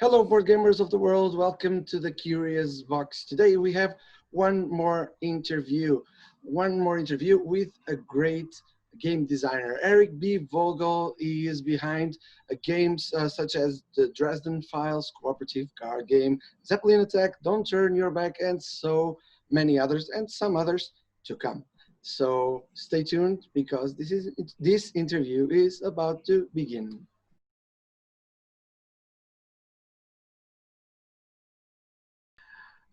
Hello, board gamers of the world. Welcome to the Curious Box. Today we have one more interview with a great game designer. Eric B. Vogel. He is behind games such as the Dresden Files cooperative card game, Zeppelin Attack, Don't Turn Your Back, and so many others, and some others to come. So stay tuned because this interview is about to begin.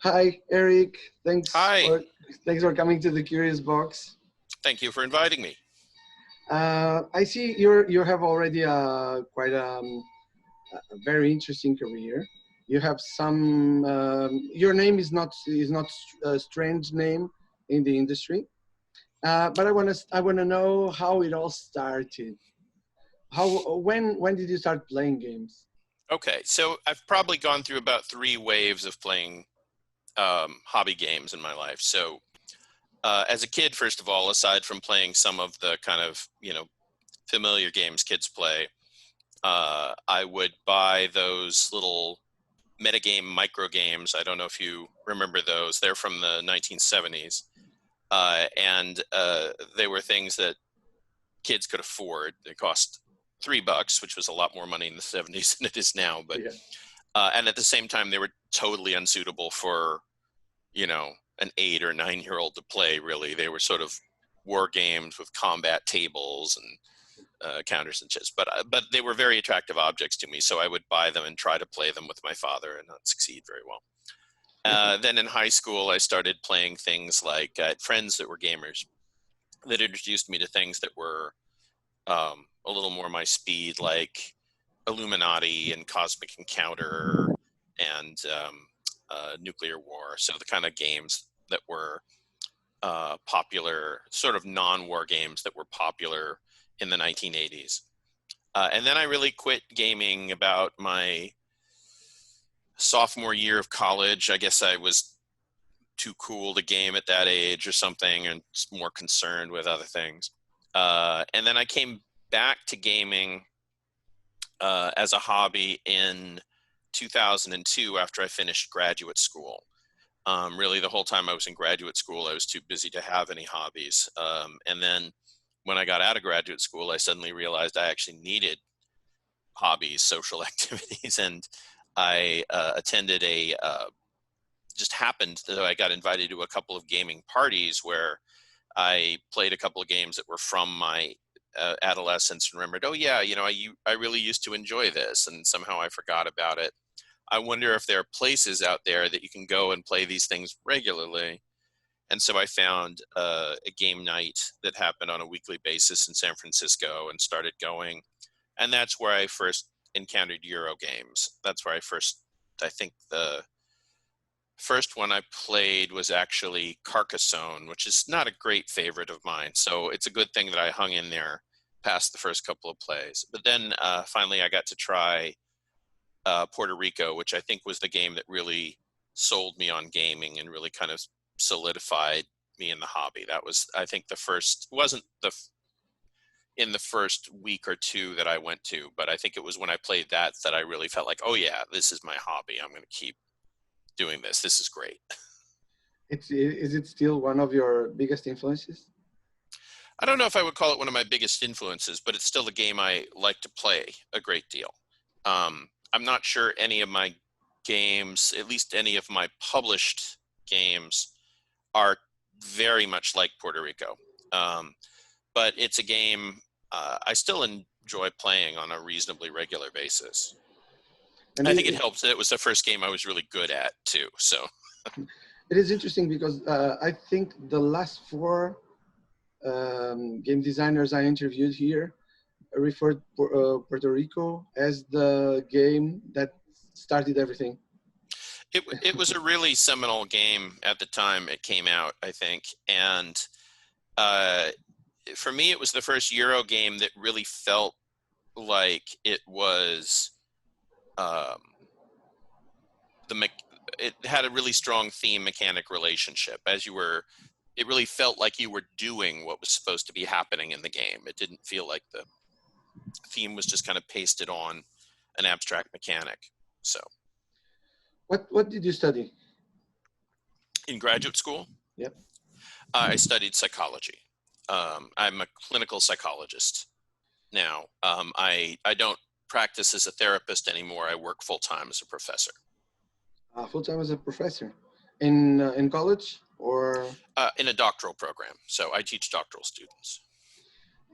Hi, Eric. Hi. Thanks for coming to the Curious Box. Thank you for inviting me. I see you have already quite a very interesting career. You have some. Your name is not a strange name in the industry, but I wanna know how it all started. When did you start playing games? Okay, so I've probably gone through about 3 waves of playing hobby games in my life. So as a kid, first of all, aside from playing some of the kind of, familiar games kids play, I would buy those little metagame micro games. I don't know if you remember those. They're from the 1970s. And they were things that kids could afford. They cost $3, which was a lot more money in the 70s than it is now. But Yeah. and at the same time, they were totally unsuitable for, an 8 or 9-year-old to play. Really, they were sort of war games with combat tables and counters and chess. But they were very attractive objects to me, so I would buy them and try to play them with my father and not succeed very well. Then in high school, I started playing things like I had friends that were gamers that introduced me to things that were a little more my speed, like Illuminati and Cosmic Encounter and Nuclear War. So the kind of games that were popular, sort of non-war games that were popular in the 1980s. And then I really quit gaming about my sophomore year of college. I guess I was too cool to game at that age or something, and more concerned with other things. And then I came back to gaming as a hobby in 2002 after I finished graduate school. Really, the whole time I was in graduate school, I was too busy to have any hobbies. And then when I got out of graduate school, I suddenly realized I actually needed hobbies, social activities, and I attended just happened that I got invited to a couple of gaming parties where I played a couple of games that were from my adolescence and remembered, oh yeah, I really used to enjoy this, and somehow I forgot about it. I wonder if there are places out there that you can go and play these things regularly. And so I found a game night that happened on a weekly basis in San Francisco and started going. And that's where I first encountered Euro games. That's where I think the first one I played was actually Carcassonne, which is not a great favorite of mine. So it's a good thing that I hung in there past the first couple of plays. But then finally I got to try Puerto Rico, which I think was the game that really sold me on gaming and really kind of solidified me in the hobby. That was, I think, wasn't in the first week or two that I went to, but I think it was when I played that I really felt like, oh yeah, this is my hobby. I'm going to keep doing this. This is great. Is it still one of your biggest influences? I don't know if I would call it one of my biggest influences, but it's still a game I like to play a great deal. I'm not sure any of my games, at least any of my published games, are very much like Puerto Rico. But it's a game I still enjoy playing on a reasonably regular basis. And I think it helps that it was the first game I was really good at too. So it is interesting because I think the last 4 game designers I interviewed here referred Puerto Rico as the game that started everything. It was a really seminal game at the time it came out, I think. And for me, it was the first Euro game that really felt like it was it had a really strong theme mechanic relationship. It really felt like you were doing what was supposed to be happening in the game. It didn't feel like the theme was just kind of pasted on an abstract mechanic. So What did you study? in graduate school, Yep. I studied psychology. I'm a clinical psychologist now. I don't practice as a therapist anymore. I work full time as a professor. Full time as a professor in college or In a doctoral program. So I teach doctoral students.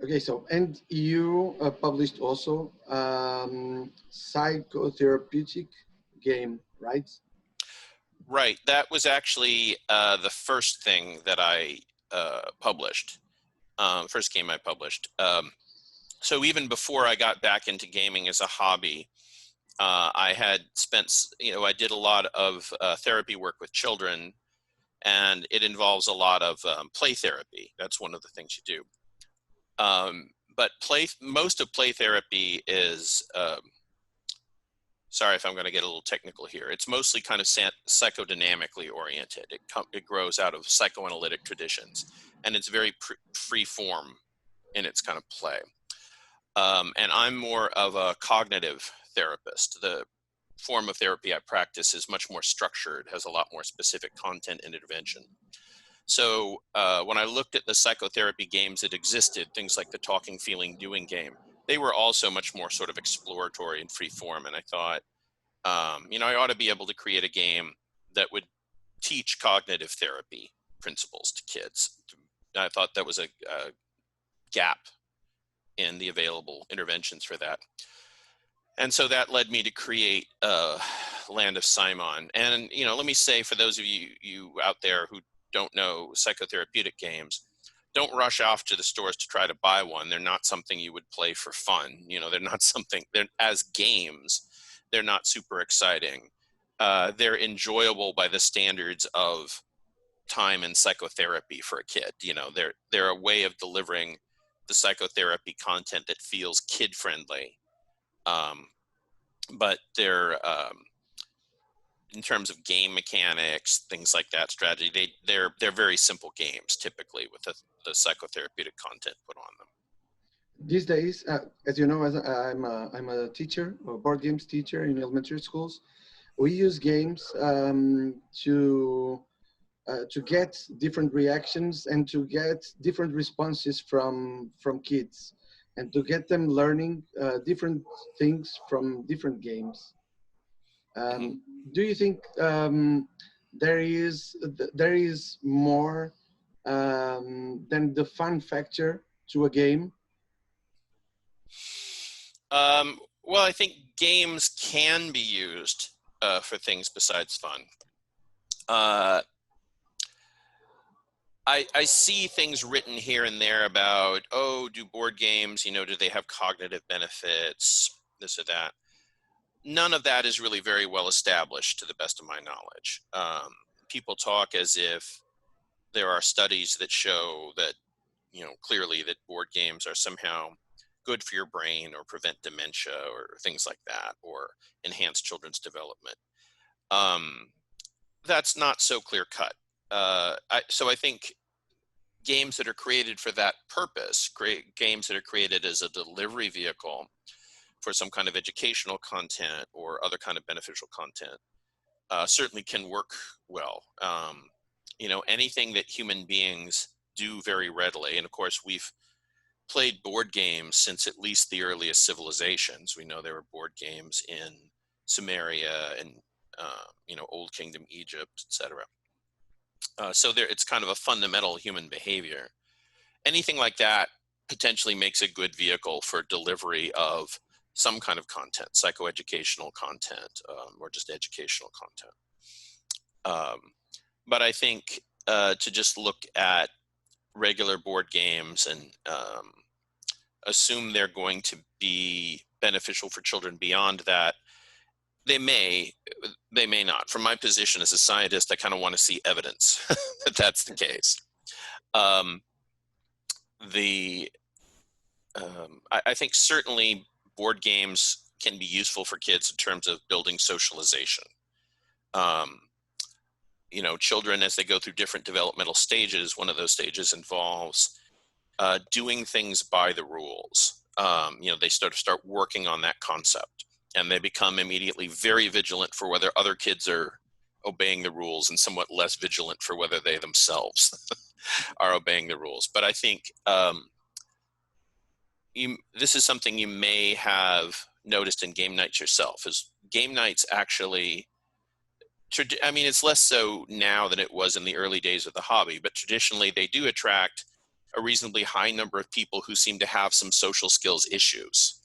okay. So and you published also psychotherapeutic game, right? Right. That was actually the first thing that I published. First game I published. So even before I got back into gaming as a hobby, I had spent, I did a lot of therapy work with children, and it involves a lot of play therapy. That's one of the things you do. But most of play therapy is, sorry if I'm going to get a little technical here. It's mostly kind of psychodynamically oriented. It grows out of psychoanalytic traditions, and it's very free form in its kind of play. And I'm more of a cognitive therapist. The form of therapy I practice is much more structured, has a lot more specific content and intervention. So when I looked at the psychotherapy games that existed, things like the Talking, Feeling, Doing game, they were also much more sort of exploratory and free form. And I thought, I ought to be able to create a game that would teach cognitive therapy principles to kids. I thought that was a gap in the available interventions for that. And so that led me to create Land of Simon. And, let me say for those of you out there who don't know psychotherapeutic games, don't rush off to the stores to try to buy one. They're not something you would play for fun. They're not something, they're as games, they're not super exciting. They're enjoyable by the standards of time and psychotherapy for a kid. They're a way of delivering the psychotherapy content that feels kid friendly. But they're in terms of game mechanics, things like that, strategy, they're very simple games typically with the psychotherapeutic content put on them. These days, as you know, I'm a teacher, a board games teacher in elementary schools. We use games to get different reactions and to get different responses from kids, and to get them learning different things from different games. Mm-hmm. Do you think there is more than the fun factor to a game? Well, I think games can be used for things besides fun. I see things written here and there about, do board games, do they have cognitive benefits, this or that. None of that is really very well established to the best of my knowledge. People talk as if there are studies that show that, clearly that board games are somehow good for your brain or prevent dementia or things like that, or enhance children's development. That's not so clear cut. So I think games that are created for that purpose, games that are created as a delivery vehicle for some kind of educational content or other kind of beneficial content, certainly can work well. Anything that human beings do very readily, and of course we've played board games since at least the earliest civilizations. We know there were board games in Sumeria and Old Kingdom Egypt, etc. So it's kind of a fundamental human behavior. Anything like that potentially makes a good vehicle for delivery of some kind of content, psychoeducational content, or just educational content. But I think to just look at regular board games and assume they're going to be beneficial for children beyond that, they may not. From my position as a scientist, I kind of want to see evidence that that's the case. I think certainly board games can be useful for kids in terms of building socialization. Children, as they go through different developmental stages, one of those stages involves doing things by the rules. They start working on that concept. and they become immediately very vigilant for whether other kids are obeying the rules and somewhat less vigilant for whether they themselves are obeying the rules. But I think this is something you may have noticed in game nights yourself, is game nights actually, I mean, it's less so now than it was in the early days of the hobby, but traditionally they do attract a reasonably high number of people who seem to have some social skills issues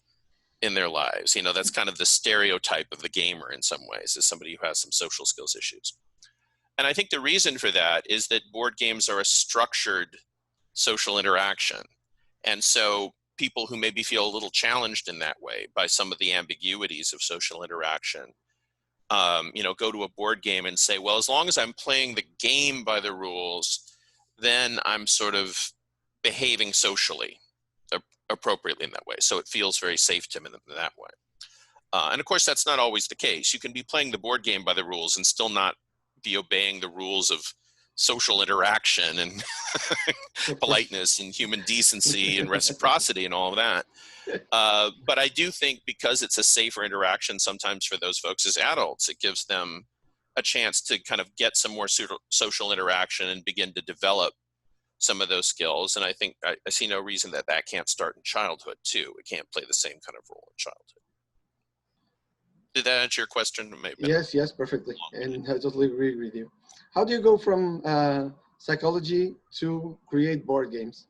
in their lives. You know, that's kind of the stereotype of the gamer in some ways, is somebody who has some social skills issues. And I think the reason for that is that board games are a structured social interaction. And so people who maybe feel a little challenged in that way by some of the ambiguities of social interaction, you know, go to a board game and say, well, as long as I'm playing the game by the rules, then I'm sort of behaving socially appropriately in that way. So it feels very safe to me in that way. And of course, that's not always the case. You can be playing the board game by the rules and still not be obeying the rules of social interaction and politeness and human decency and reciprocity and all of that. But I do think because it's a safer interaction sometimes for those folks as adults, it gives them a chance to kind of get some more social interaction and begin to develop some of those skills. And I think I see no reason that that can't start in childhood too. It can't play the same kind of role in childhood. Did that answer your question? Yes, perfectly. And I totally agree with you. How do you go from psychology to create board games?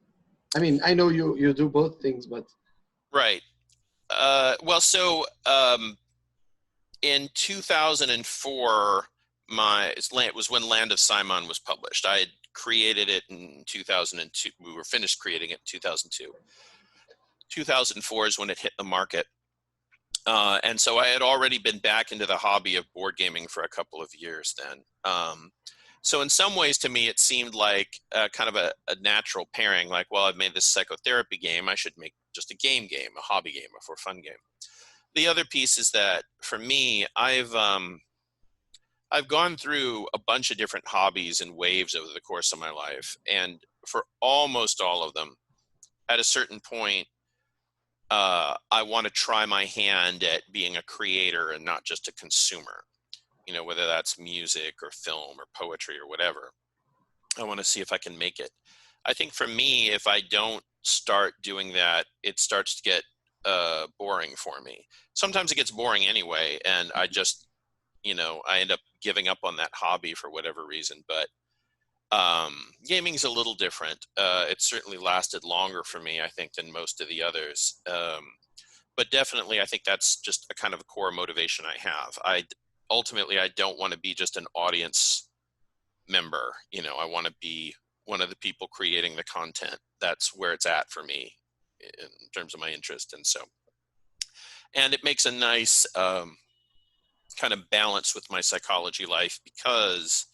I mean, I know you do both things, but... Right. Well, so in 2004, it was when Land of Simon was published. I had created it in 2002. We were finished creating it in 2002. 2004 is when it hit the market. And so I had already been back into the hobby of board gaming for a couple of years then. So in some ways to me, it seemed like kind of a natural pairing, like, well, I've made this psychotherapy game. I should make just a game, a hobby game, a for fun game. The other piece is that for me, I've gone through a bunch of different hobbies and waves over the course of my life. And for almost all of them, at a certain point, I want to try my hand at being a creator and not just a consumer, you know, whether that's music or film or poetry or whatever. I want to see if I can make it. I think for me, if I don't start doing that, it starts to get boring for me. Sometimes it gets boring anyway, and I just, you know, I end up giving up on that hobby for whatever reason. But gaming is a little different. It certainly lasted longer for me, I think, than most of the others. But definitely, I think that's just a kind of a core motivation I have. Ultimately, I don't want to be just an audience member. You know, I want to be one of the people creating the content. That's where it's at for me in terms of my interest. And it makes a nice kind of balance with my psychology life, because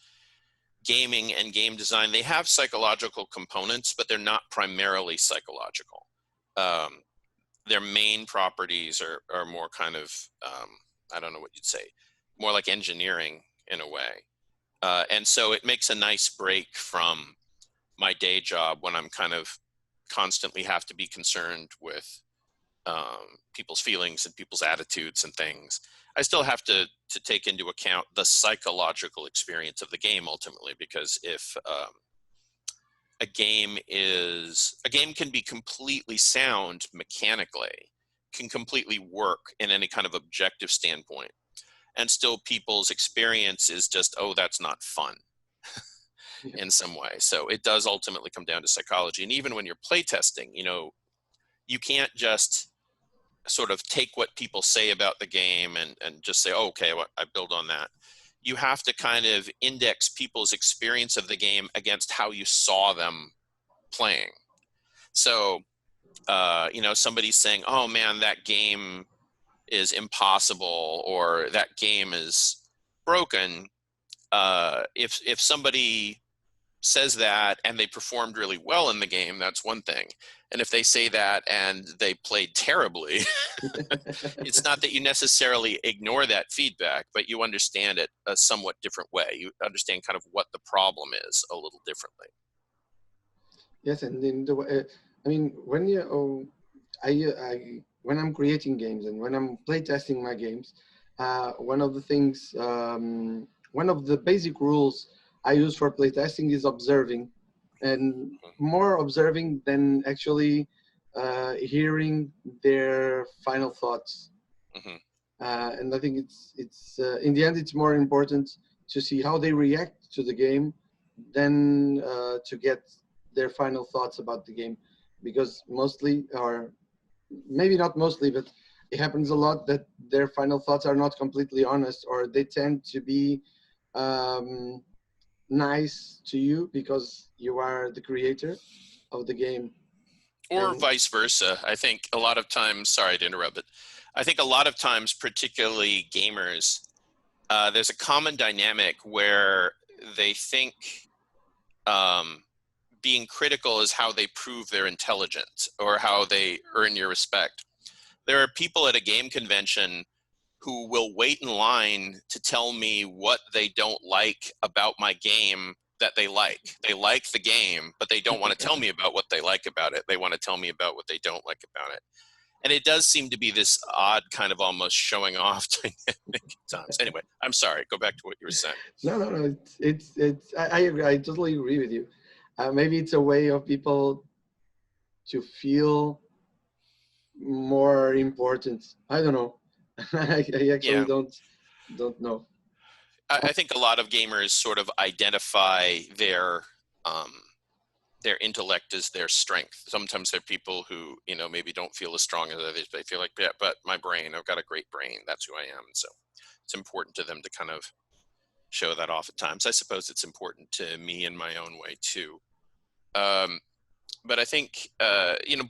gaming and game design, they have psychological components, but they're not primarily psychological. Their main properties are more kind of, I don't know what you'd say, more like engineering in a way. And so it makes a nice break from my day job when I'm kind of constantly have to be concerned with people's feelings and people's attitudes and things. I still have to take into account the psychological experience of the game ultimately, because if a game can be completely sound mechanically, can completely work in any kind of objective standpoint, and still people's experience is just, oh, that's not fun in some way. So it does ultimately come down to psychology. And even when you're playtesting, you know, you can't just sort of take what people say about the game and just say, oh, okay, well, I build on that. You have to kind of index people's experience of the game against how you saw them playing. So, you know, somebody's saying, oh man, that game is impossible, or that game is broken. If somebody says that and they performed really well in the game, that's one thing. And if they say that and they played terribly, it's not that you necessarily ignore that feedback, but you understand it a somewhat different way. You understand kind of what the problem is a little differently. Yes, and in the way, I mean, when you, I when I'm creating games and when I'm playtesting my games, one of the things, one of the basic rules I use for playtesting is observing, and more observing than actually hearing their final thoughts. Mm-hmm. And I think it's in the end it's more important to see how they react to the game than to get their final thoughts about the game, because mostly, or maybe not mostly, but it happens a lot that their final thoughts are not completely honest, or they tend to be um, nice to you because you are the creator of the game. Or And vice versa. I think a lot of times, sorry to interrupt, but I think a lot of times, particularly gamers, there's a common dynamic where they think um, being critical is how they prove their intelligence or how they earn your respect. There are people at a game convention who will wait in line to tell me what they don't like about my game that they like. They like the game, but they don't want to tell me about what they like about it. They want to tell me about what they don't like about it. And it does seem to be this odd kind of almost showing off dynamic at times. Anyway, I'm sorry. Go back to what you were saying. no, it's I agree. I totally agree with you. Maybe it's a way of people to feel more important. I don't know. I actually Yeah. don't know. I think a lot of gamers sort of identify um, their intellect as their strength. Sometimes there are people who, maybe don't feel as strong as others. They feel like, yeah, but my brain, I've got a great brain. That's who I am. So it's important to them to kind of show that off at times. I suppose it's important to me in my own way too. Um, but I think,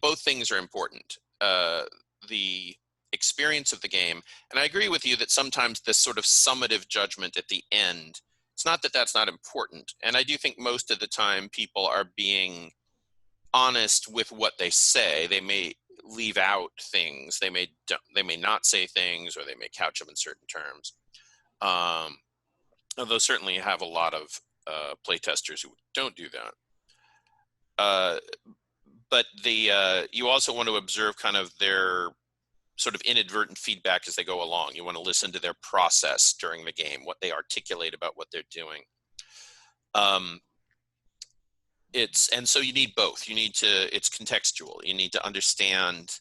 both things are important. The experience of the game, and I agree with you that sometimes this sort of summative judgment at the end, it's not that that's not important. And I do think most of the time people are being honest with what they say. They may leave out things. They may not say things, or they may couch them in certain terms. Although certainly you have a lot of playtesters who don't do that. But you also want to observe kind of their sort of inadvertent feedback as they go along. You want to listen to their process during the game, what they articulate about what they're doing. And so you need both. It's contextual. You need to understand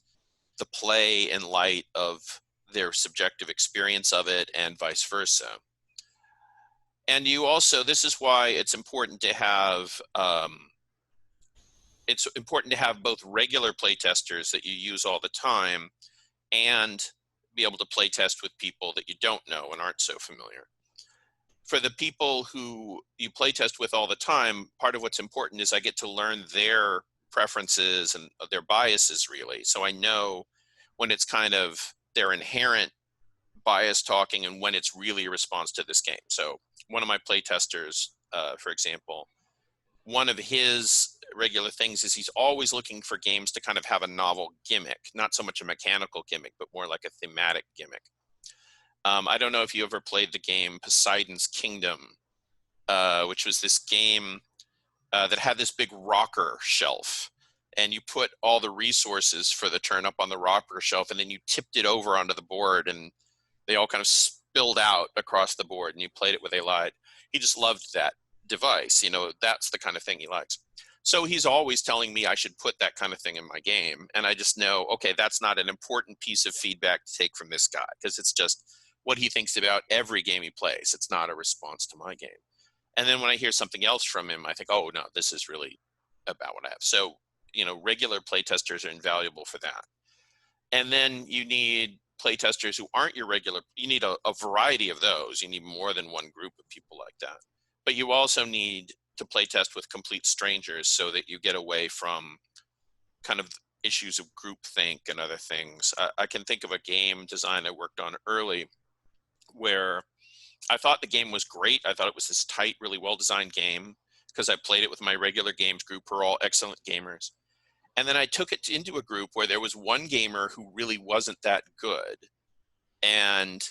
the play in light of their subjective experience of it, and vice versa. And you also, this is why it's important to have both regular playtesters that you use all the time, and be able to play test with people that you don't know and aren't so familiar. For the people who you play test with all the time, part of what's important is I get to learn their preferences and their biases, really. So I know when it's kind of their inherent bias talking and when it's really a response to this game. So one of my play testers, for example, one of his regular things is he's always looking for games to kind of have a novel gimmick, not so much a mechanical gimmick, but more like a thematic gimmick. I don't know if you ever played the game Poseidon's Kingdom, which was this game that had this big rocker shelf, and you put all the resources for the turn up on the rocker shelf, and then you tipped it over onto the board, and they all kind of spilled out across the board, and you played it with a light. He just loved that device. That's the kind of thing he likes. So he's always telling me I should put that kind of thing in my game. And I just know, okay, that's not an important piece of feedback to take from this guy, because it's just what he thinks about every game he plays. It's not a response to my game. And then when I hear something else from him, I think, oh, no, this is really about what I have. So, regular playtesters are invaluable for that. And then you need playtesters who aren't your regular. You need a variety of those. You need more than one group of people like that. But you also need to play test with complete strangers so that you get away from kind of issues of groupthink and other things. I can think of a game design I worked on early where I thought the game was great. I thought it was this tight, really well-designed game because I played it with my regular games group who are all excellent gamers. And then I took it into a group where there was one gamer who really wasn't that good. And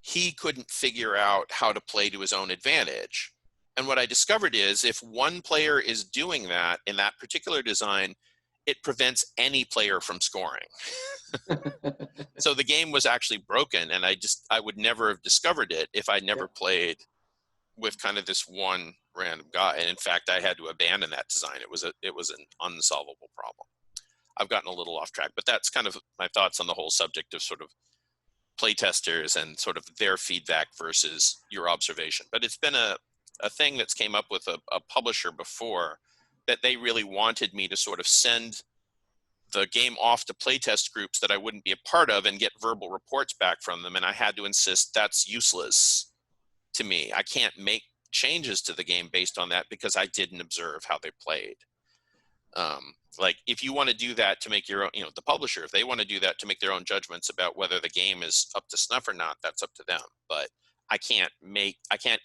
he couldn't figure out how to play to his own advantage. And what I discovered is if one player is doing that in that particular design, it prevents any player from scoring. So the game was actually broken, and I would never have discovered it if I'd never played with kind of this one random guy. And in fact, I had to abandon that design. It was an unsolvable problem. I've gotten a little off track, but that's kind of my thoughts on the whole subject of sort of playtesters and sort of their feedback versus your observation. But it's been a thing that's came up with a publisher before, that they really wanted me to sort of send the game off to playtest groups that I wouldn't be a part of and get verbal reports back from them. And I had to insist that's useless to me. I can't make changes to the game based on that because I didn't observe how they played. Like if you want to do that to make your own, the publisher, if they want to do that to make their own judgments about whether the game is up to snuff or not, that's up to them. But I can't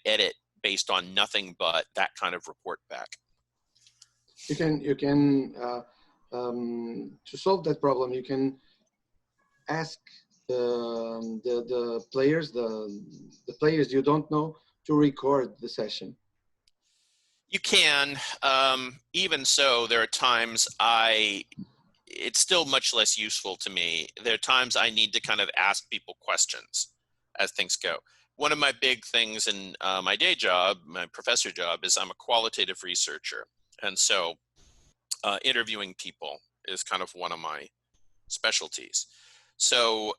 edit based on nothing but that kind of report back. You can to solve that problem, you can ask the players, the players you don't know, to record the session. You can. Even so, there are times it's still much less useful to me. There are times I need to kind of ask people questions as things go. One of my big things in my day job, my professor job, is I'm a qualitative researcher. And so interviewing people is kind of one of my specialties. So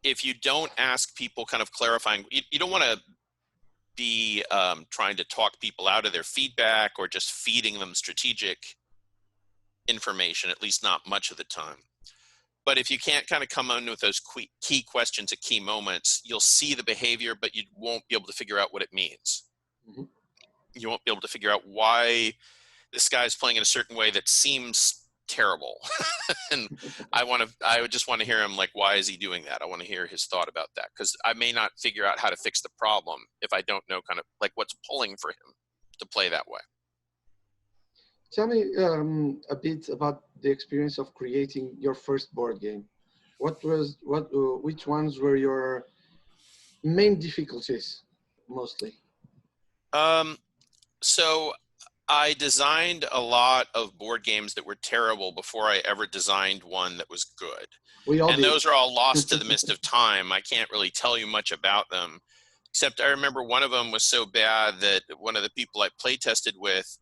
if you don't ask people kind of clarifying, you don't want to be trying to talk people out of their feedback or just feeding them strategic information, at least not much of the time. But if you can't kind of come in with those key questions at key moments, you'll see the behavior, but you won't be able to figure out what it means. Mm-hmm. You won't be able to figure out why this guy's playing in a certain way that seems terrible. And I would just want to hear him, like, why is he doing that? I want to hear his thought about that, because I may not figure out how to fix the problem if I don't know kind of like what's pulling for him to play that way. Tell me a bit about the experience of creating your first board game. Which ones were your main difficulties mostly? So I designed a lot of board games that were terrible before I ever designed one that was good. And those are all lost to the mist of time. I can't really tell you much about them, except I remember one of them was so bad that one of the people I play tested with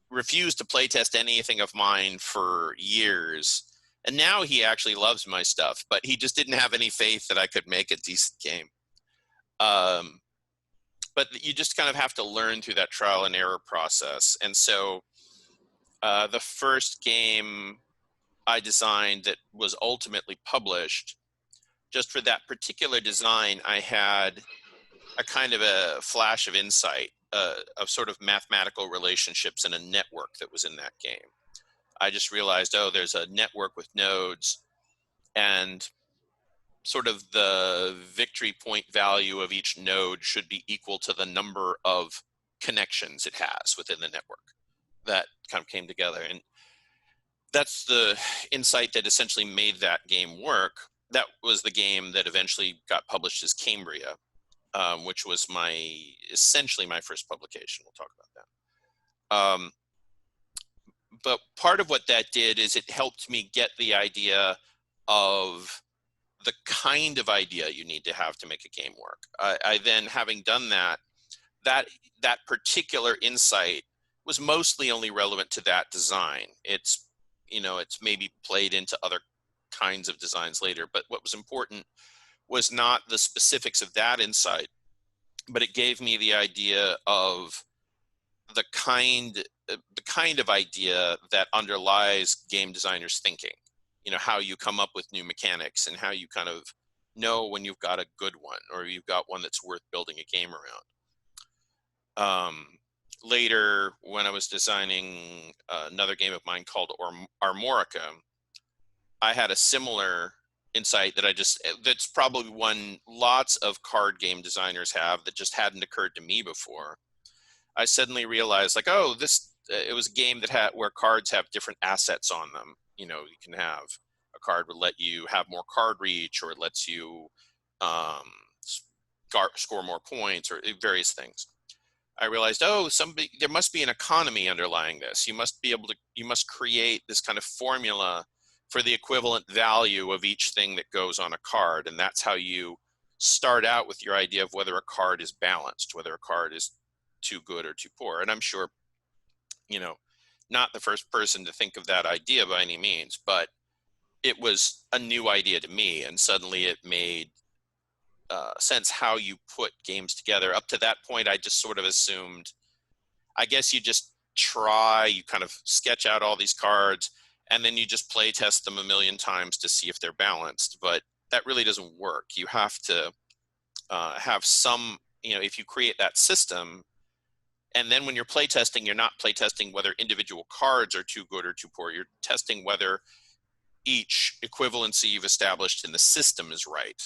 refused to play test anything of mine for years. And now he actually loves my stuff, but he just didn't have any faith that I could make a decent game. But you just kind of have to learn through that trial and error process. And so the first game I designed that was ultimately published, just for that particular design, I had a kind of a flash of insight of sort of mathematical relationships in a network that was in that game. I just realized, there's a network with nodes, and sort of the victory point value of each node should be equal to the number of connections it has within the network. That kind of came together. And that's the insight that essentially made that game work. That was the game that eventually got published as Cambria, which was essentially my first publication. We'll talk about that. But part of what that did is it helped me get the idea of the kind of idea you need to have to make a game work. I then, having done that particular insight was mostly only relevant to that design. It's maybe played into other kinds of designs later, but what was important was not the specifics of that insight, but it gave me the idea of the kind of idea that underlies game designers' thinking. How you come up with new mechanics and how you kind of know when you've got a good one or you've got one that's worth building a game around. Later, when I was designing another game of mine called Armorica, I had a similar insight that's probably one lots of card game designers have that just hadn't occurred to me before. I suddenly realized, like, it was a game where cards have different assets on them. You can have a card would let you have more card reach, or it lets you score more points, or various things. I realized, oh, there must be an economy underlying this. You must create this kind of formula for the equivalent value of each thing that goes on a card. And that's how you start out with your idea of whether a card is balanced, whether a card is too good or too poor. And I'm sure, not the first person to think of that idea by any means, but it was a new idea to me. And suddenly it made sense how you put games together. Up to that point, I just sort of assumed, I guess you just you kind of sketch out all these cards, and then you just play test them a million times to see if they're balanced. But that really doesn't work. You have to have some, if you create that system, and then when you're play testing, you're not play testing whether individual cards are too good or too poor. You're testing whether each equivalency you've established in the system is right.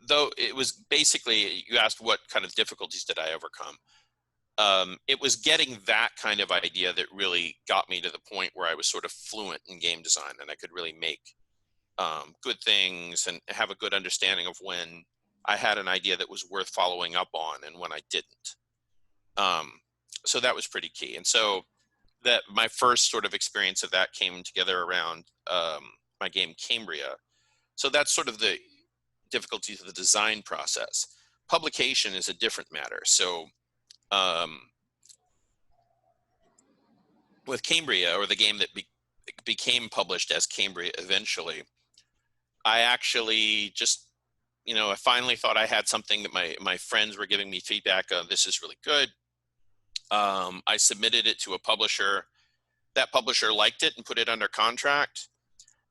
Though it was basically, you asked what kind of difficulties did I overcome. It was getting that kind of idea that really got me to the point where I was sort of fluent in game design, and I could really make good things and have a good understanding of when I had an idea that was worth following up on and when I didn't. So that was pretty key. And so that my first sort of experience of that came together around my game Cambria. So that's sort of the difficulties of the design process. Publication is a different matter. So with Cambria, or the game that became published as Cambria eventually, I actually just, I finally thought I had something that my friends were giving me feedback of. This is really good. I submitted it to a publisher. That publisher liked it and put it under contract,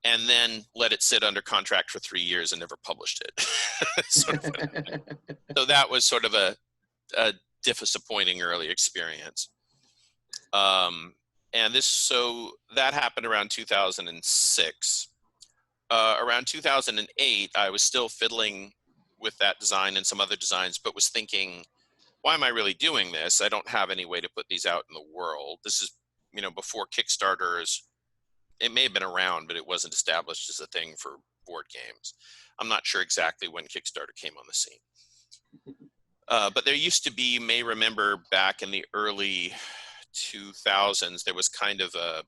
and then let it sit under contract for 3 years and never published it. So that was sort of a disappointing early experience. So that happened around 2006. Around 2008, I was still fiddling with that design and some other designs, but was thinking, why am I really doing this? I don't have any way to put these out in the world. This is, before Kickstarters. It may have been around, but it wasn't established as a thing for board games. I'm not sure exactly when Kickstarter came on the scene. But there used to be, you may remember back in the early 2000s, there was kind of a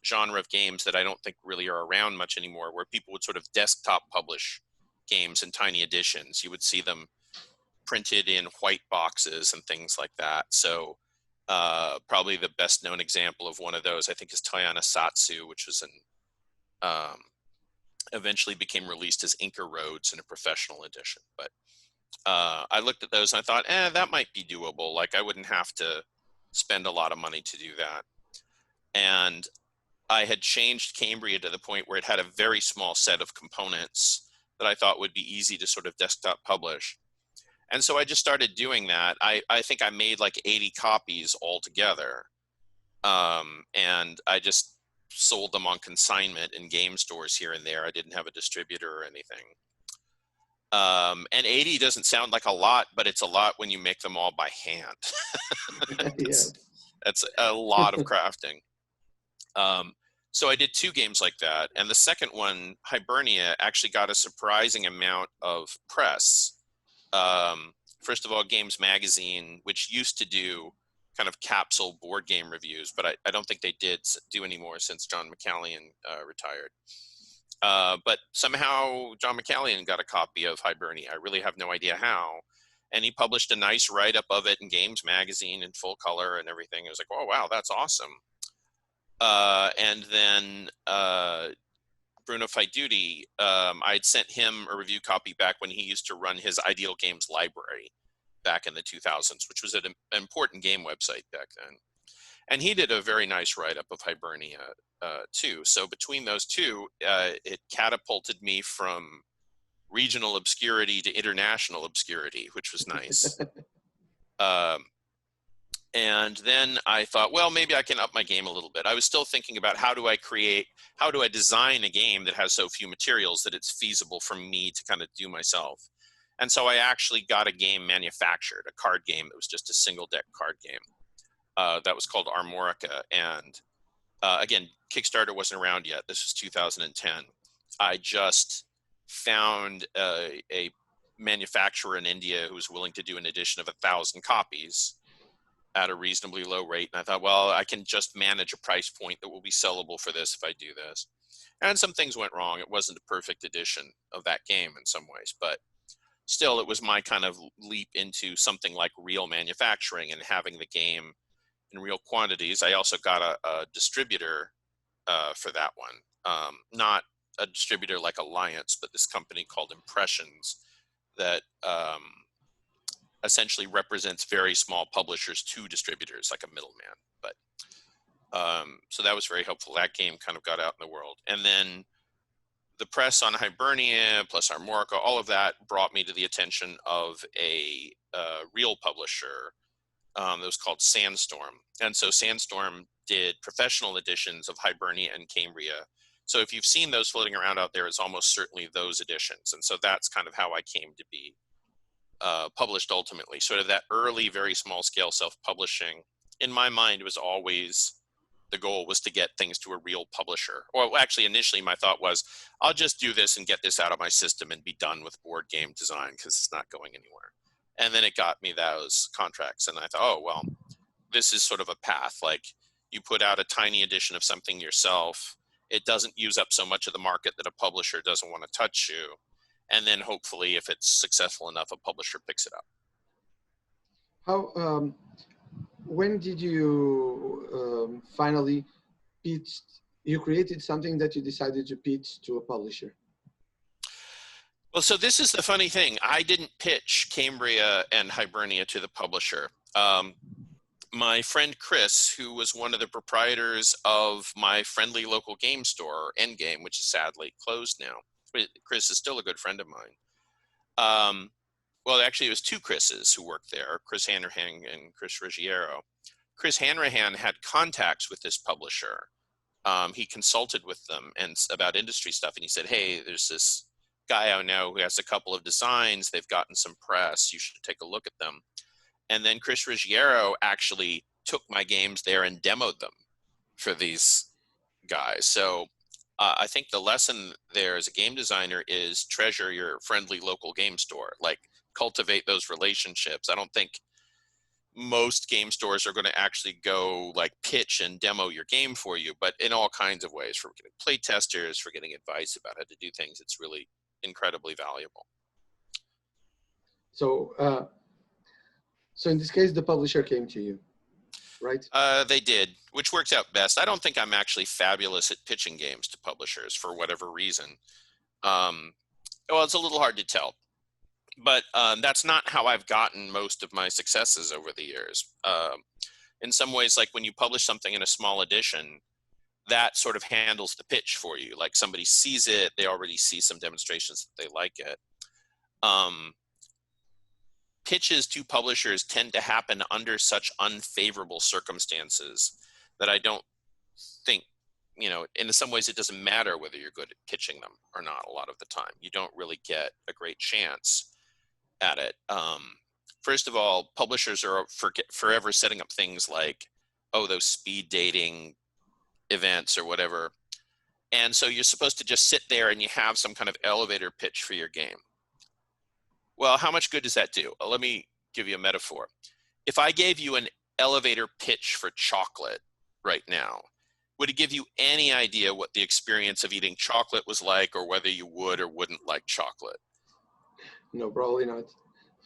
genre of games that I don't think really are around much anymore, where people would sort of desktop publish games in tiny editions. You would see them printed in white boxes and things like that. So probably the best known example of one of those, I think, is Toyana Satsu, which was eventually became released as Inca Roads in a professional edition. But I looked at those and I thought, that might be doable. Like, I wouldn't have to spend a lot of money to do that. And I had changed Cambria to the point where it had a very small set of components that I thought would be easy to sort of desktop publish. And so I just started doing that. I think I made like 80 copies altogether. And I just sold them on consignment in game stores here and there. I didn't have a distributor or anything. And 80 doesn't sound like a lot, but it's a lot when you make them all by hand. That's a lot of crafting. So I did 2 games like that. And the second one, Hibernia, actually got a surprising amount of press. First of all, Games Magazine, which used to do kind of capsule board game reviews, but I don't think they do anymore since John McCallion retired. But somehow John McCallion got a copy of Hibernia. I really have no idea how. And he published a nice write-up of it in Games Magazine in full color and everything. It was like, oh, wow, that's awesome. And then Bruno Faiduti, I'd sent him a review copy back when he used to run his Ideal Games library back in the 2000s, which was an important game website back then. And he did a very nice write-up of Hibernia too. So between those two, it catapulted me from regional obscurity to international obscurity, which was nice. And then I thought, well, maybe I can up my game a little bit. I was still thinking about how do I design a game that has so few materials that it's feasible for me to kind of do myself. And so I actually got a game manufactured, a card game that was just a single deck card game. That was called Armorica. And again, Kickstarter wasn't around yet. This was 2010. I just found a manufacturer in India who was willing to do an edition of 1,000 copies at a reasonably low rate. And I thought, well, I can just manage a price point that will be sellable for this if I do this. And some things went wrong. It wasn't a perfect edition of that game in some ways, but still it was my kind of leap into something like real manufacturing and having the game in real quantities. I also got a distributor for that one. Not a distributor like Alliance, but this company called Impressions that essentially represents very small publishers to distributors, like a middleman. But so that was very helpful. That game kind of got out in the world. And then the press on Hibernia plus Armorica, all of that brought me to the attention of a real publisher that was called Sandstorm. And so Sandstorm did professional editions of Hibernia and Cambria. So if you've seen those floating around out there, it's almost certainly those editions. And so that's kind of how I came to be published ultimately. Sort of that early, very small scale self-publishing, in my mind, was always the goal was to get things to a real publisher. Or actually, initially my thought was, I'll just do this and get this out of my system and be done with board game design because it's not going anywhere. And then it got me those contracts. And I thought, oh, well, this is sort of a path. Like you put out a tiny edition of something yourself. It doesn't use up so much of the market that a publisher doesn't want to touch you. And then hopefully if it's successful enough, a publisher picks it up. How, when did you finally pitch? You created something that you decided to pitch to a publisher. Well, so this is the funny thing. I didn't pitch Cambria and Hibernia to the publisher. My friend Chris, who was one of the proprietors of my friendly local game store, Endgame, which is sadly closed now. Chris is still a good friend of mine. Well, actually, it was two Chris's who worked there, Chris Hanrahan and Chris Ruggiero. Chris Hanrahan had contacts with this publisher. He consulted with them and about industry stuff, and he said, hey, there's this guy I know who has a couple of designs. They've gotten some press. You should take a look at them. And then Chris Ruggiero actually took my games there and demoed them for these guys. So I think the lesson there as a game designer is treasure your friendly local game store. Like cultivate those relationships. I don't think most game stores are going to actually go like pitch and demo your game for you, but in all kinds of ways, for getting play testers, for getting advice about how to do things, it's really incredibly valuable. So, so in this case, the publisher came to you, right? They did, which works out best. I don't think I'm actually fabulous at pitching games to publishers for whatever reason. Well, it's a little hard to tell, but that's not how I've gotten most of my successes over the years. In some ways, like when you publish something in a small edition, that sort of handles the pitch for you. Like somebody sees it, they already see some demonstrations that they like it. Pitches to publishers tend to happen under such unfavorable circumstances that I don't think, you know, in some ways it doesn't matter whether you're good at pitching them or not a lot of the time. You don't really get a great chance at it. First of all, publishers are forever setting up things like, oh, those speed dating events or whatever. And so you're supposed to just sit there and you have some kind of elevator pitch for your game. Well, how much good does that do? Let me give you a metaphor. If I gave you an elevator pitch for chocolate right now, would it give you any idea what the experience of eating chocolate was like, or whether you would or wouldn't like chocolate? No, probably not.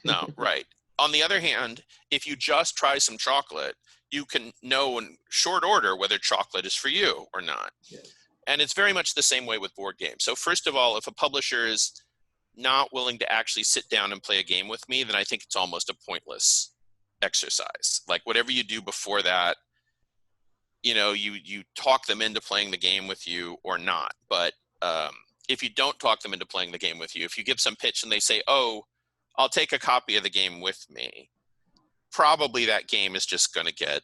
No, right. On the other hand, if you just try some chocolate, you can know in short order whether chocolate is for you or not. Yes. And it's very much the same way with board games. So first of all, if a publisher is not willing to actually sit down and play a game with me, then I think it's almost a pointless exercise. Like whatever you do before that, you know, you talk them into playing the game with you or not. But if you don't talk them into playing the game with you, if you give some pitch and they say, oh, I'll take a copy of the game with me, probably that game is just going to get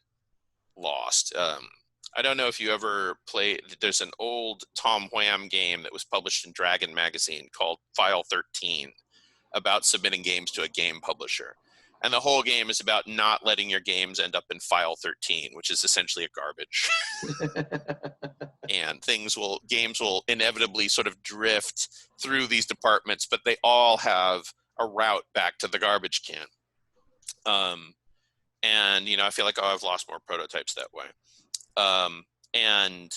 lost. I don't know if you ever play, there's an old Tom Wham game that was published in Dragon magazine called File 13 about submitting games to a game publisher. And the whole game is about not letting your games end up in File 13, which is essentially a garbage. And games will inevitably sort of drift through these departments, but they all have a route back to the garbage can. And I feel like, I've lost more prototypes that way. And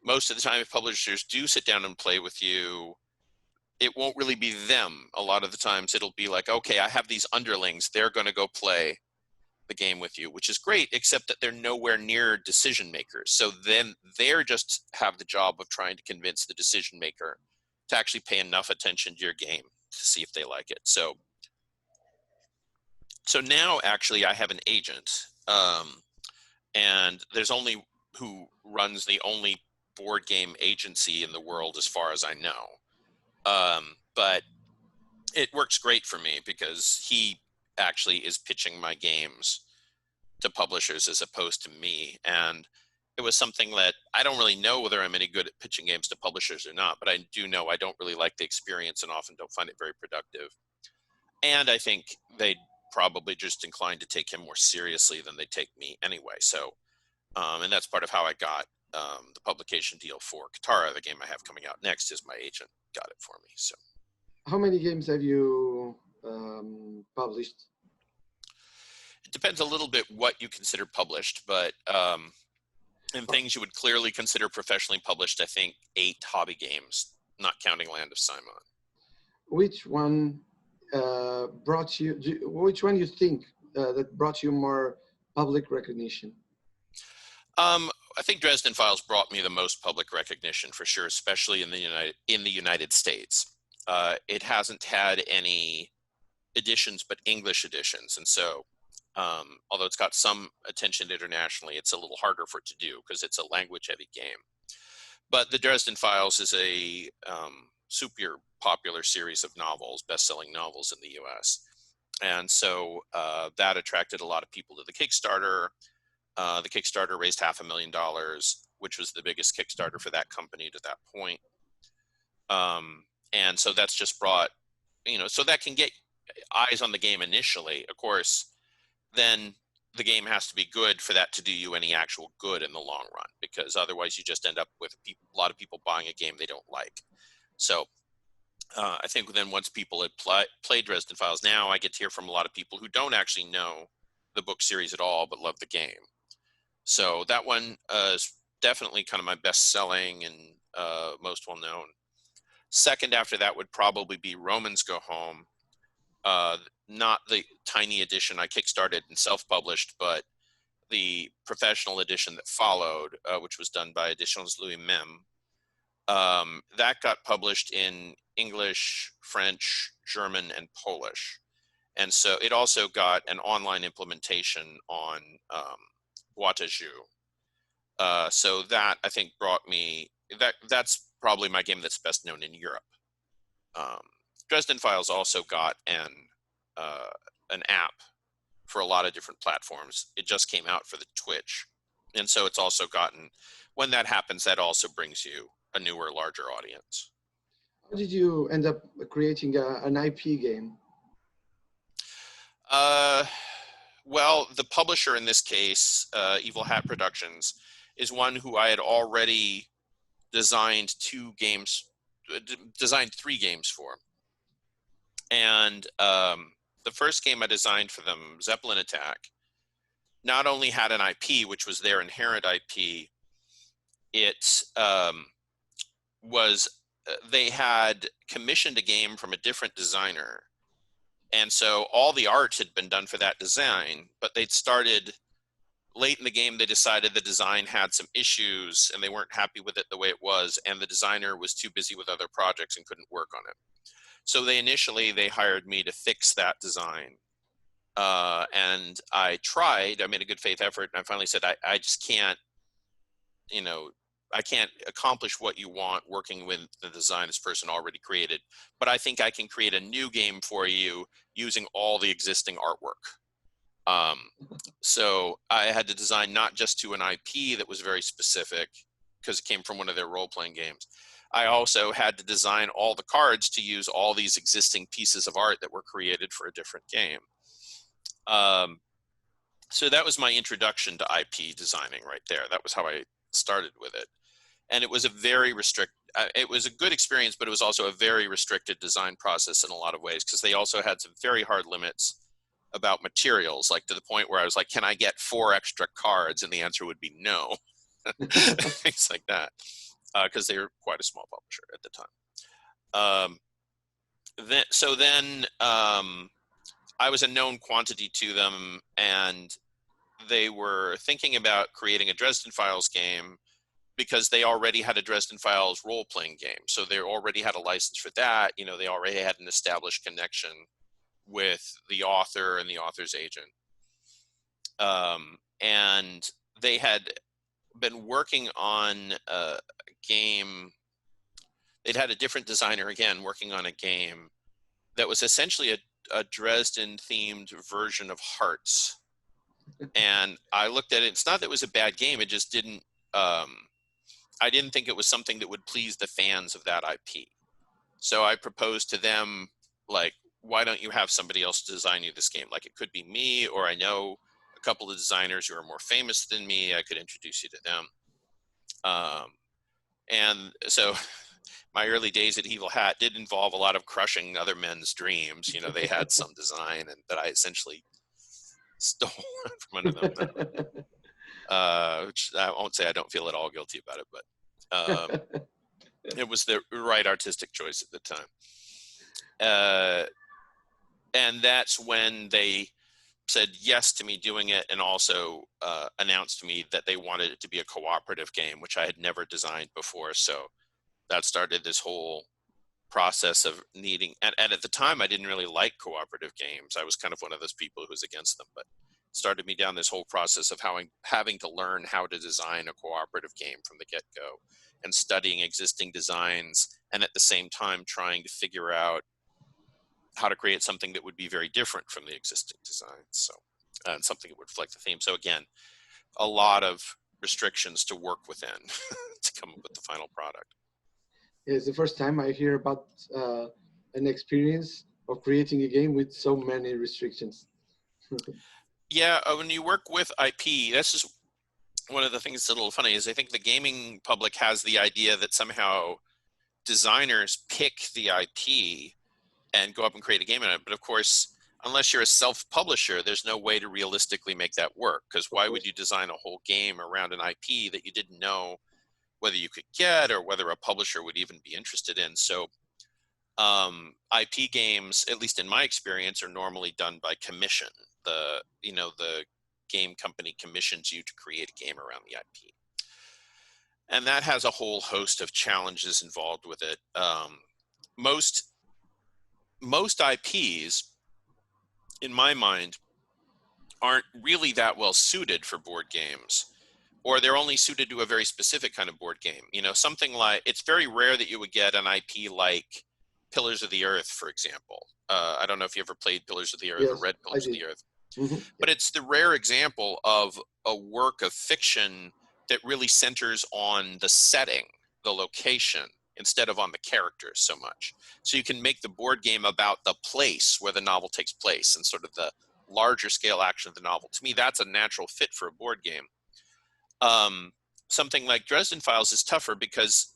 most of the time, if publishers do sit down and play with you, it won't really be them. A lot of the times it'll be like, okay, I have these underlings, they're going to go play the game with you, which is great, except that they're nowhere near decision makers. So then they're just have the job of trying to convince the decision maker to actually pay enough attention to your game to see if they like it. So now actually I have an agent, and there's only who runs the only board game agency in the world as far as I know. But it works great for me because he actually is pitching my games to publishers as opposed to me. And it was something that I don't really know whether I'm any good at pitching games to publishers or not, but I do know I don't really like the experience and often don't find it very productive. And I think they'd probably just inclined to take him more seriously than they take me anyway. So, and that's part of how I got the publication deal for Kitara, the game I have coming out next, is my agent got it for me. So, how many games have you published? it depends a little bit what you consider published, but in things you would clearly consider professionally published, I think 8 hobby games, not counting Land of Simon. Which one brought you? Which one you think that brought you more public recognition? I think Dresden Files brought me the most public recognition for sure, especially in the United States. It hasn't had any editions, but English editions, and so although it's got some attention internationally, it's a little harder for it to do because it's a language-heavy game. But the Dresden Files is a super popular series of novels, best-selling novels in the U.S., and so that attracted a lot of people to the Kickstarter. The Kickstarter raised $500,000, which was the biggest Kickstarter for that company to that point. And so that's just brought, so that can get eyes on the game initially. Of course, then the game has to be good for that to do you any actual good in the long run, because otherwise you just end up with a lot of people buying a game they don't like. So I think then once people had played Dresden Files, now I get to hear from a lot of people who don't actually know the book series at all, but love the game. So that one is definitely kind of my best selling and most well known. Second after that would probably be Romans Go Home. Not the tiny edition I kickstarted and self-published, but the professional edition that followed, which was done by Editions Louis Mem. That got published in English, French, German, and Polish. And so it also got an online implementation on Boîte à Jeux. So that, I think, brought me, that's probably my game that's best known in Europe. Dresden Files also got an app for a lot of different platforms. It just came out for the Twitch. And so it's also gotten, when that happens, that also brings you a newer, larger audience. How did you end up creating an IP game? Well, the publisher in this case, Evil Hat Productions, is one who I had already designed 3 games for. And the first game I designed for them, Zeppelin Attack, not only had an IP, which was their inherent IP, it was, they had commissioned a game from a different designer. And so all the art had been done for that design, but they'd started late in the game. They decided the design had some issues and they weren't happy with it the way it was. And the designer was too busy with other projects and couldn't work on it. So they hired me to fix that design. And I made a good faith effort. And I finally said, I just can't, I can't accomplish what you want working with the design this person already created, but I think I can create a new game for you using all the existing artwork. So I had to design not just to an IP that was very specific because it came from one of their role-playing games. I also had to design all the cards to use all these existing pieces of art that were created for a different game. So that was my introduction to IP designing right there. That was how I started with it. And it was a very it was a good experience, but it was also a very restricted design process in a lot of ways, because they also had some very hard limits about materials, like to the point where I was like, can I get 4 extra cards? And the answer would be no. Things like that, because they were quite a small publisher at the time. Then I was a known quantity to them, and they were thinking about creating a Dresden Files game, because they already had a Dresden Files role-playing game. So they already had a license for that. You know, they already had an established connection with the author and the author's agent. And they had been working on a game. They'd had a different designer, again, working on a game that was essentially a Dresden-themed version of Hearts. And I looked at it. It's not that it was a bad game. It just didn't, I didn't think it was something that would please the fans of that IP. So I proposed to them, like, why don't you have somebody else design you this game? Like, it could be me, or I know a couple of designers who are more famous than me. I could introduce you to them. And so my early days at Evil Hat did involve a lot of crushing other men's dreams. You know, they had some design and that I essentially stole from under them. Which I won't say I don't feel at all guilty about it, but it was the right artistic choice at the time. And that's when they said yes to me doing it, and also announced to me that they wanted it to be a cooperative game, which I had never designed before. So that started this whole process of needing, and at the time I didn't really like cooperative games. I was kind of one of those people who was against them, but it started me down this whole process of having to learn how to design a cooperative game from the get-go, and studying existing designs, and at the same time trying to figure out how to create something that would be very different from the existing designs. So, and something that would reflect the theme. So again, a lot of restrictions to work within to come up with the final product. It's the first time I hear about an experience of creating a game with so many restrictions. Yeah, when you work with IP, that's just one of the things that's a little funny, is I think the gaming public has the idea that somehow designers pick the IP and go up and create a game in it. But of course, unless you're a self-publisher, there's no way to realistically make that work, because why would you design a whole game around an IP that you didn't know whether you could get, or whether a publisher would even be interested in? So IP games, at least in my experience, are normally done by commission. The game company commissions you to create a game around the IP. And that has a whole host of challenges involved with it. Most IPs, in my mind, aren't really that well suited for board games, or they're only suited to a very specific kind of board game. You know, something like, it's very rare that you would get an IP like Pillars of the Earth, for example. I don't know if you ever played Pillars of the Earth, Yes, or read Pillars of the Earth. Mm-hmm. But it's the rare example of a work of fiction that really centers on the setting, the location, instead of on the characters so much. So you can make the board game about the place where the novel takes place, and sort of the larger scale action of the novel. To me, that's a natural fit for a board game. Something like Dresden Files is tougher, because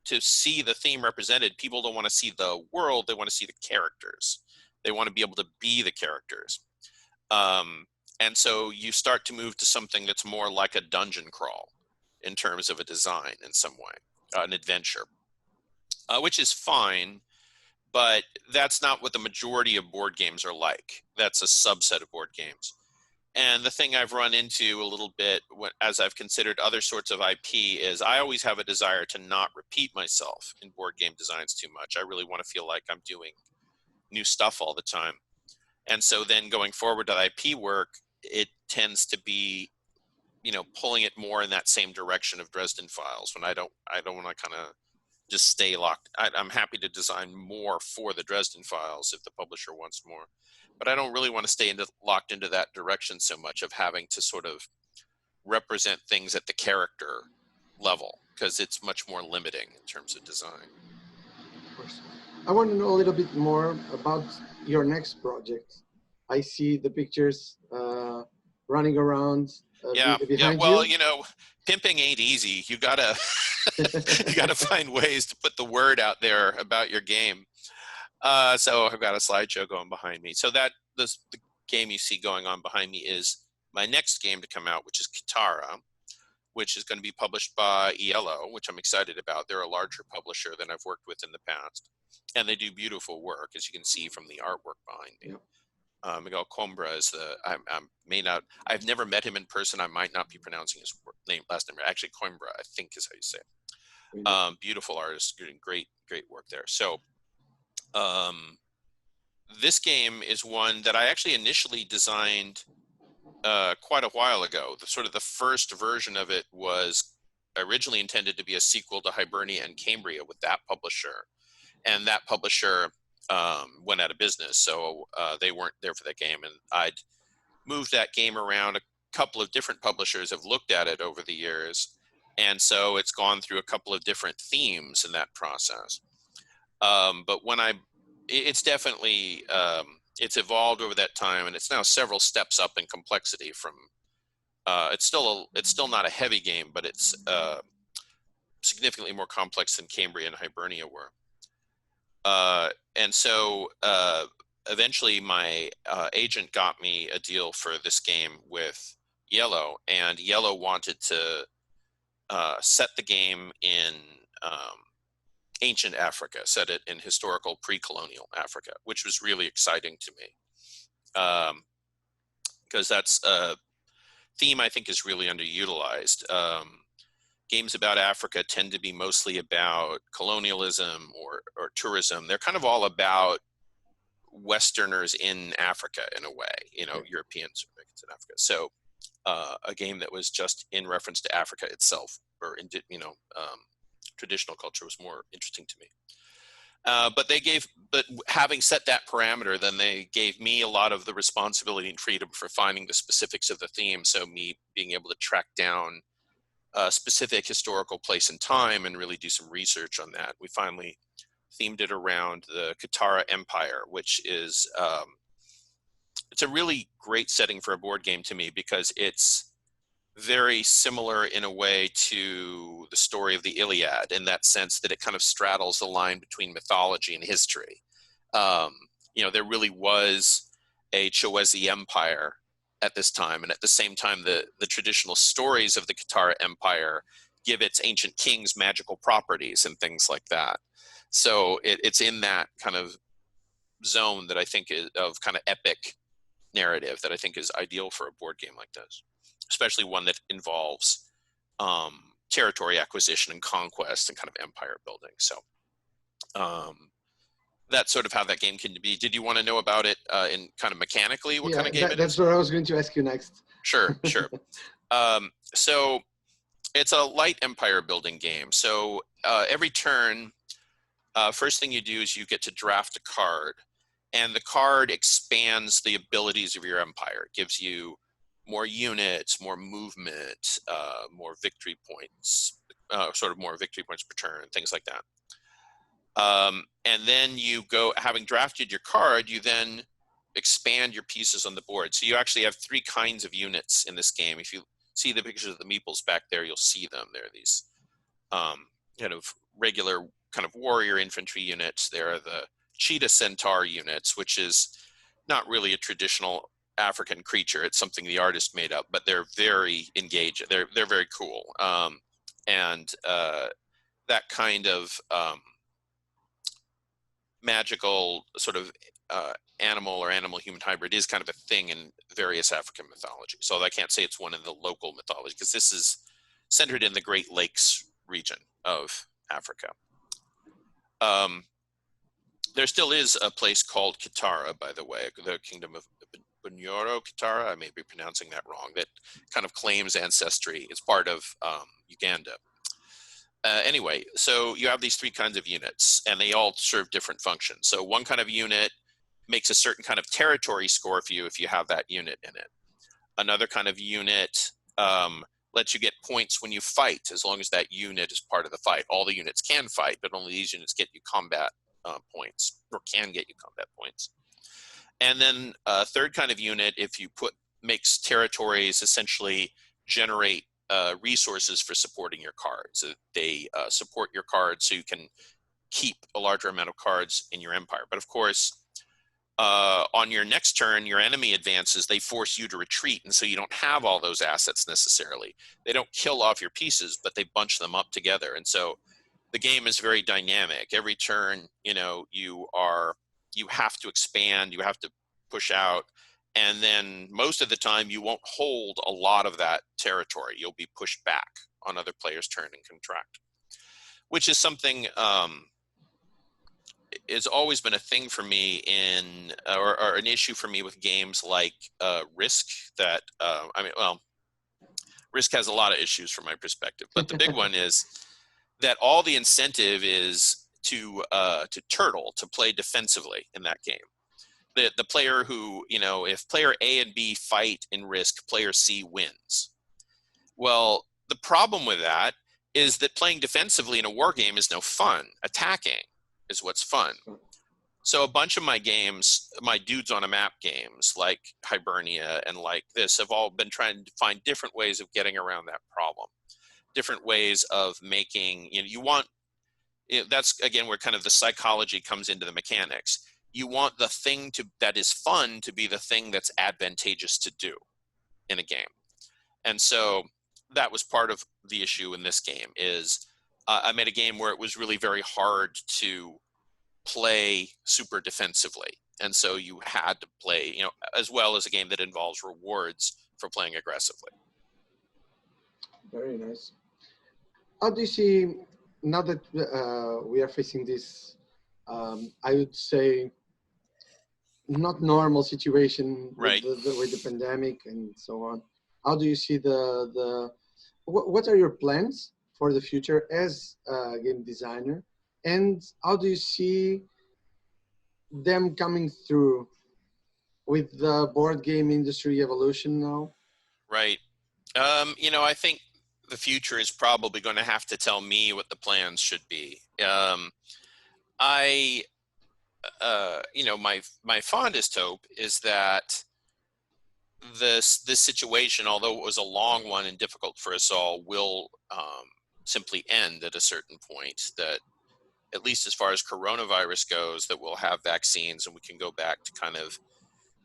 to see the theme represented, people don't want to see the world, they want to see the characters. They want to be able to be the characters. And so you start to move to something that's more like a dungeon crawl in terms of a design in some way, an adventure, which is fine, but that's not what the majority of board games are like. That's a subset of board games. And the thing I've run into a little bit as I've considered other sorts of IP is I always have a desire to not repeat myself in board game designs too much. I really want to feel like I'm doing new stuff all the time. And so then going forward to IP work, it tends to be, you know, pulling it more in that same direction of Dresden Files, when I don't want to kind of just stay locked. I'm happy to design more for the Dresden Files if the publisher wants more, but I don't really want to stay locked into that direction so much of having to sort of represent things at the character level, because it's much more limiting in terms of design. Of course. I want to know a little bit more about your next project. I see the pictures running around. Yeah. behind Well, you? pimping ain't easy. You gotta you gotta find ways to put the word out there about your game. So I've got a slideshow going behind me. So the game you see going on behind me is my next game to come out, which is Kitara, which is going to be published by ELO, which I'm excited about. They're a larger publisher than I've worked with in the past, and they do beautiful work, as you can see from the artwork behind me. Yep. Miguel Coimbra is I've never met him in person. I might not be pronouncing his last name. Actually, Coimbra, I think is how you say it. Beautiful artist, doing great work there. So this game is one that I actually initially designed quite a while ago. The first version of it was originally intended to be a sequel to Hibernia and Cambria with that publisher, and that publisher went out of business, so they weren't there for that game. And I'd moved that game around. A couple of different publishers have looked at it over the years, and so it's gone through a couple of different themes in that process. But it's definitely it's evolved over that time, and it's now several steps up in complexity. From it's still not a heavy game, but it's significantly more complex than Cambria and Hibernia were. And so eventually my agent got me a deal for this game with Yellow, and Yellow wanted to set the game in ancient Africa, set it in historical pre-colonial Africa, which was really exciting to me, because that's a theme I think is really underutilized. Games about Africa tend to be mostly about colonialism or tourism. They're kind of all about Westerners in Africa in a way, Europeans or Americans in Africa. So a game that was just in reference to Africa itself, or traditional culture, was more interesting to me. But having set that parameter, then they gave me a lot of the responsibility and freedom for finding the specifics of the theme. So me being able to track down a specific historical place and time and really do some research on that. We finally themed it around the Kitara Empire, which is it's a really great setting for a board game to me, because it's very similar in a way to the story of the Iliad, in that sense that it kind of straddles the line between mythology and history. There really was a Chowezi Empire at this time, and at the same time the traditional stories of the Kitara Empire give its ancient kings magical properties and things like that. So it's in that kind of zone that I think is of kind of epic narrative that I think is ideal for a board game like this, especially one that involves territory acquisition and conquest and kind of empire building. So that's sort of how that game can be. Did you want to know about it in kind of mechanically, what kind of game it is? That's what I was going to ask you next. Sure. So it's a light empire building game. So every turn, first thing you do is you get to draft a card, and the card expands the abilities of your empire. It gives you more units, more movement, more victory points, more victory points per turn, things like that. And then you go, having drafted your card, you then expand your pieces on the board. So you actually have three kinds of units in this game. If you see the pictures of the meeples back there, you'll see them. There are these kind of regular kind of warrior infantry units. There are the cheetah centaur units, which is not really a traditional African creature. It's something the artist made up, but they're very engaging. They're very cool. And that kind of magical sort of animal or animal-human hybrid is kind of a thing in various African mythology. So I can't say it's one in the local mythology, because this is centered in the Great Lakes region of Africa. There still is a place called Kitara, by the way, the kingdom of Bunyoro Kitara, I may be pronouncing that wrong, that kind of claims ancestry. It's part of Uganda. Anyway, so you have these three kinds of units, and they all serve different functions. So one kind of unit makes a certain kind of territory score for you if you have that unit in it. Another kind of unit lets you get points when you fight, as long as that unit is part of the fight. All the units can fight, but only these units get you combat points, or can get you combat points. And then a third kind of unit, if you makes territories essentially generate resources for supporting your cards. They support your cards so you can keep a larger amount of cards in your empire. But of course, on your next turn, your enemy advances, they force you to retreat, and so you don't have all those assets necessarily. They don't kill off your pieces, but they bunch them up together. And so the game is very dynamic. Every turn, you have to expand, you have to push out, and then most of the time you won't hold a lot of that territory. You'll be pushed back on other players' turn and contract, which is something it's always been a thing for me or an issue for me with games like Risk. That Risk has a lot of issues from my perspective, but the big one is that all the incentive is to turtle, to play defensively in that game. The player who, if player A and B fight in Risk, player C wins. Well, the problem with that is that playing defensively in a war game is no fun. Attacking is what's fun. So a bunch of my games, my dudes on a map games like Hibernia and like this, have all been trying to find different ways of getting around that problem. Different ways of making, that's again where kind of the psychology comes into the mechanics. You want the thing that is fun to be the thing that's advantageous to do in a game. And so that was part of the issue in this game is I made a game where it was really very hard to play super defensively. And so you had to play, as well as a game that involves rewards for playing aggressively. Very nice. How do you see, now that we are facing this, I would say, not normal situation right. with the pandemic and so on, how do you see what are your plans for the future as a game designer, and how do you see them coming through with the board game industry evolution now? Right. I think the future is probably going to have to tell me what the plans should be. My fondest hope is that this situation, although it was a long one and difficult for us all, will simply end at a certain point. That, at least as far as coronavirus goes, that we'll have vaccines and we can go back to kind of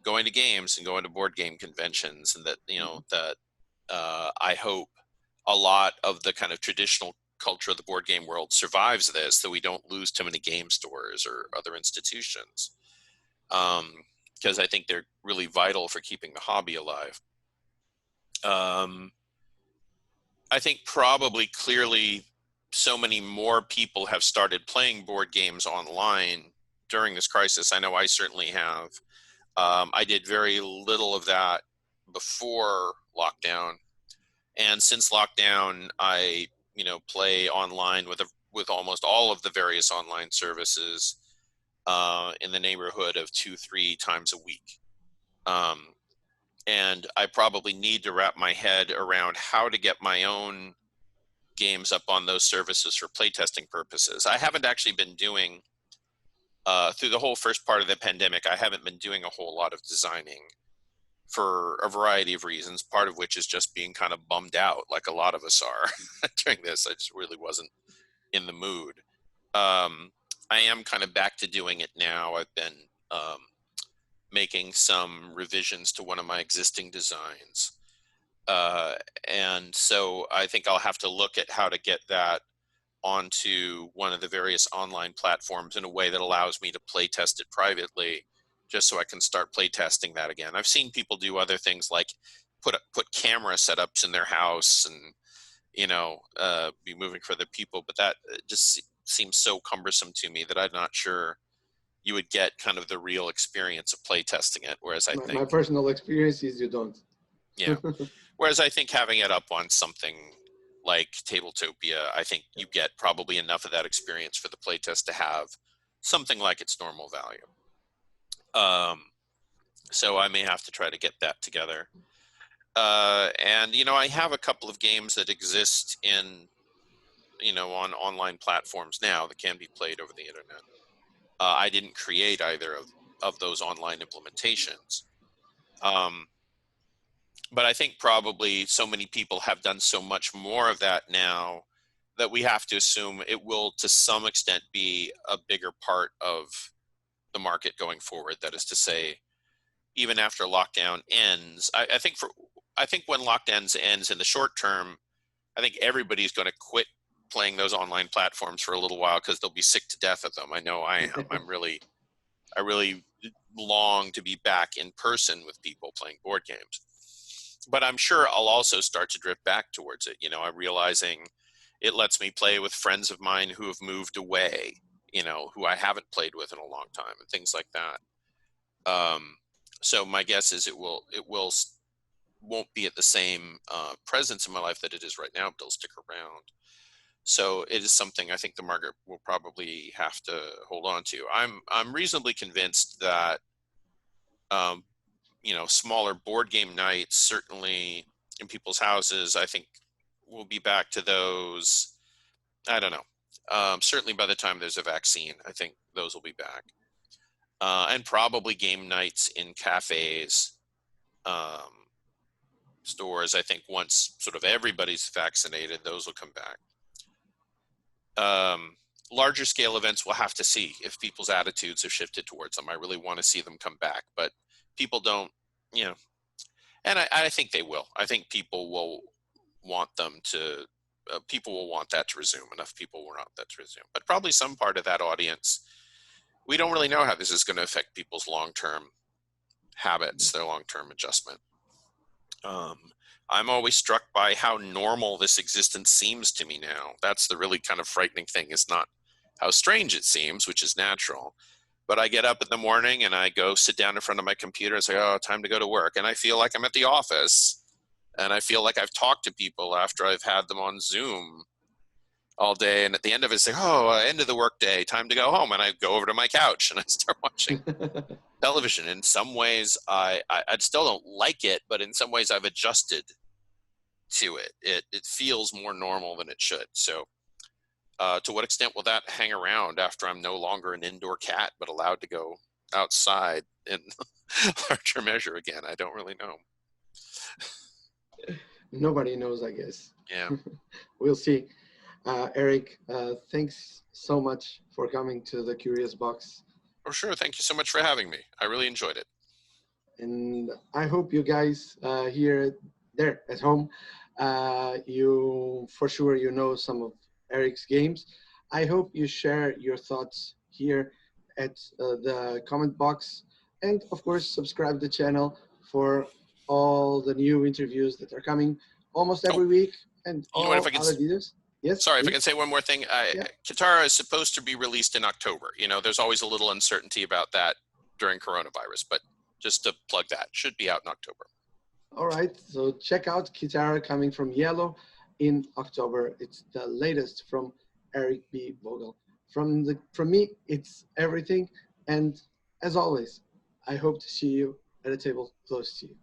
going to games and going to board game conventions, and that I hope a lot of the kind of traditional culture of the board game world survives this, that we don't lose too many game stores or other institutions, because I think they're really vital for keeping the hobby alive. I think probably clearly so many more people have started playing board games online during this crisis. I know I certainly have. I did very little of that before lockdown, and since lockdown, I play online with almost all of the various online services in the neighborhood of 2-3 times a week. And I probably need to wrap my head around how to get my own games up on those services for playtesting purposes. I haven't actually been doing, through the whole first part of the pandemic, I haven't been doing a whole lot of designing for a variety of reasons, part of which is just being kind of bummed out, like a lot of us are during this. I just really wasn't in the mood. I am kind of back to doing it now. I've been making some revisions to one of my existing designs. And so I think I'll have to look at how to get that onto one of the various online platforms in a way that allows me to play test it privately, just so I can start play testing that again. I've seen people do other things like put camera setups in their house and be moving for other people, but that just seems so cumbersome to me that I'm not sure you would get kind of the real experience of play testing it. Whereas I think my personal experience is you don't. Yeah. Whereas I think having it up on something like Tabletopia, I think you get probably enough of that experience for the playtest to have something like its normal value. So I may have to try to get that together. And I have a couple of games that exist in, on online platforms now that can be played over the internet. I didn't create either of those online implementations. But I think probably so many people have done so much more of that now that we have to assume it will, to some extent, be a bigger part of the market going forward. That is to say, even after lockdown ends, I think when lockdowns ends in the short term, I think everybody's going to quit playing those online platforms for a little while because they'll be sick to death of them. I know I am. I really long to be back in person with people playing board games. But I'm sure I'll also start to drift back towards it. You know, I'm realizing it lets me play with friends of mine who have moved away, you know, who I haven't played with in a long time and things like that. So my guess is won't be at the same presence in my life that it is right now, but it'll stick around. So it is something I think the market will probably have to hold on to. I'm reasonably convinced that you know, smaller board game nights, certainly in people's houses, I think we'll be back to those. I don't know. Certainly by the time there's a vaccine, I think those will be back. And probably game nights in cafes, um, stores. I think once sort of everybody's vaccinated, those will come back. Larger scale events, we'll have to see if people's attitudes have shifted towards them. I really want to see them come back, but people don't, you know, and I think they will. I think people will want them to, people will want that to resume. Enough people will want that to resume. But probably some part of that audience, we don't really know how this is going to affect people's long-term habits, their long-term adjustment. I'm always struck by how normal this existence seems to me now. That's the really kind of frightening thing, is not how strange it seems, which is natural. But I get up in the morning and I go sit down in front of my computer and say, oh, time to go to work. And I feel like I'm at the office. And I feel like I've talked to people after I've had them on Zoom all day. And at the end of it, say, oh, end of the work day, time to go home. And I go over to my couch and I start watching television. In some ways, I still don't like it, but in some ways I've adjusted to it. It feels more normal than it should. So to what extent will that hang around after I'm no longer an indoor cat, but allowed to go outside in larger measure again? I don't really know. Nobody knows, I guess. Yeah. We'll see. Eric, thanks so much for coming to the Curious Box. Oh, sure. Thank you so much for having me. I really enjoyed it. And I hope you guys there at home, you for sure you know some of Eric's games. I hope you share your thoughts here at the comment box, and of course subscribe to the channel for all the new interviews that are coming almost every week, and You know all what, if I can, other videos. Yes. sorry, please. if I can say one more thing. Yeah. Kitara is supposed to be released in October. You know, there's always a little uncertainty about that during coronavirus, but just to plug that, should be out in October. All right, so check out Kitara coming from Yellow in October. It's the latest from Eric B. Vogel. From me, it's everything. And as always, I hope to see you at a table close to you.